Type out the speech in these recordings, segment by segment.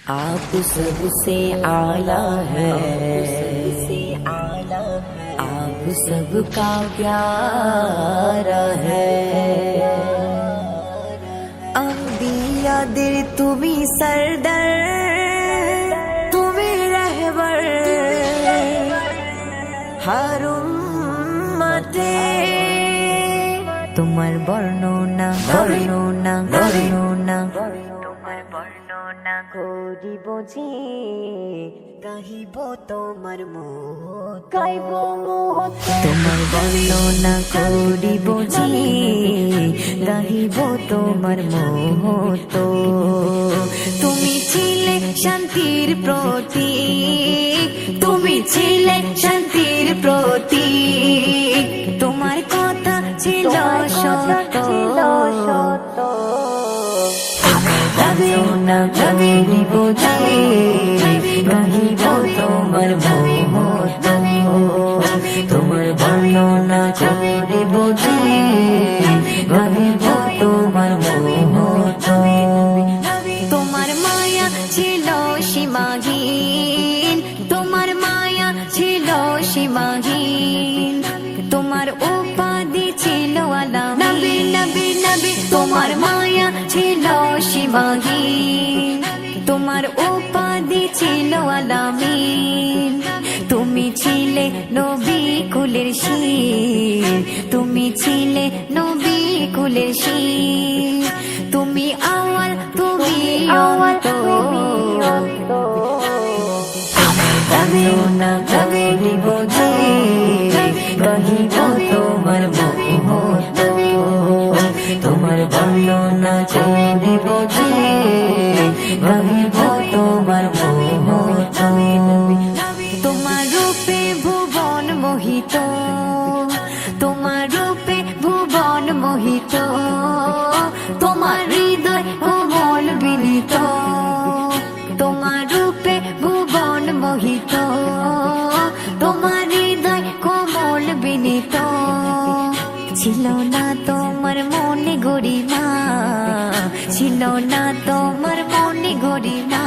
आप सबसे आला है, आप सबका प्यारा है। अंबियाদের তুমি सरदार, তুমি रहबर, हर उम्मते তোমার বর্ণনা তোমার বর্ণনা করিব যে, গাহিব তোমার মুহূর্ত, গাইব মুহূর্ত। তোমার বর্ণনা করিব যে, গাহিব তোমার মুহূর্ত। তুমি ছিলে শান্তির প্রতীক, তুমি ছিলে শান্তির প্রতীক। তোমার কথা ছিল সত্য, গাহিব তোমার মুহূর্ত। তোমার বর্ণনা করিব যে, গাহিব তোমার মুহূর্ত। তোমার মায়া ছিল সীমাহীন, তোমার মায়া ছিল সীমাহীন। তোমার উপাধি ছিল আলামিন, নবী নবী। তোমার মায়া ছিল সীমাহীন, তোমার উপাধি ছিল আলামিন। তুমি ছিলে নবী কুলের শির, তুমি ছিলে নবী কুলের শির। তুমি আওয়াল, তুমি অন্ত, গাহিব যে, গাহিব তোমার মুহূর্ত। তোমার বর্ণনা করিব যে, গাহিব তোমার মুহূর্ত। তোমার রূপে ভুবন মোহিত, তোমার রূপে ভুবন মোহিত। তোমার হৃদয় কোমল বিনীত, তোমার রূপে ভুবন মোহিত। তোমার হৃদয় কোমল বিনীত। ছিল না তোমার মনে গরিমা, ছিল না তোমার মনে গরিমা।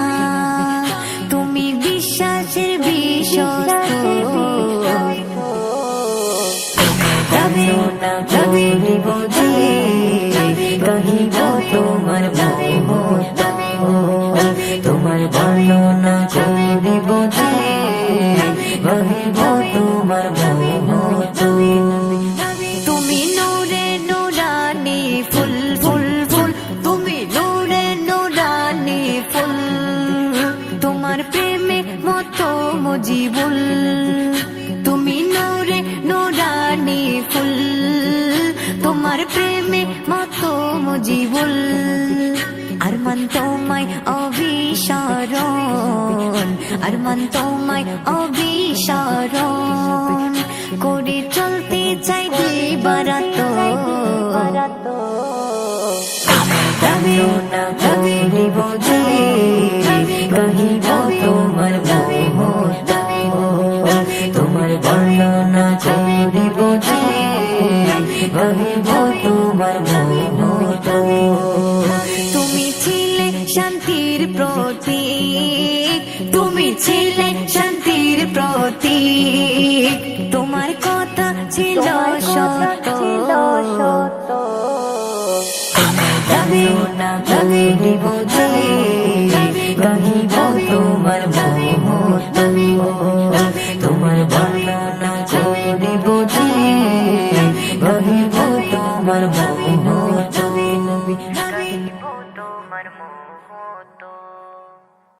তুমি বিশ্বাসের বিশ্বস্ত, গাহিব যে, গাহিব তোমার মুহূর্ত। তোমার বর্ণনা করিব যে, গাহিব তোমার মুহূর্ত। তুমি নূরে নূরানি ফুল, ফুল ফুল। তুমি নূরে নূরানি ফুল। তোমার প্রেমে মতো মুজিবুল, তুমি নূরে নূরানি ফুল। তোমার প্রেমে মতো মুজিবুল। আরমান তোমায় অবিস্মরণ, আরমান তোমায় অবিস্মরণ করে চলতে চাই দিবারাত। গাহিব যে, গাহিব তোমার মুহূর্ত। তোমার বর্ণনা করিব যে, গাহিব তোমার মুহূর্ত। তুমি ছিলে শান্তির প্রতীক, তুমি ছিলে শান্তির প্রতীক। তোমার কথা ছিল সত্য, গাহিব যে, গাহিব তোমার মুহূর্ত। তোমার বর্ণনা করিব যে, গাহিব তোমার মুহূর্ত। গাহিব তোমার মুহূর্ত।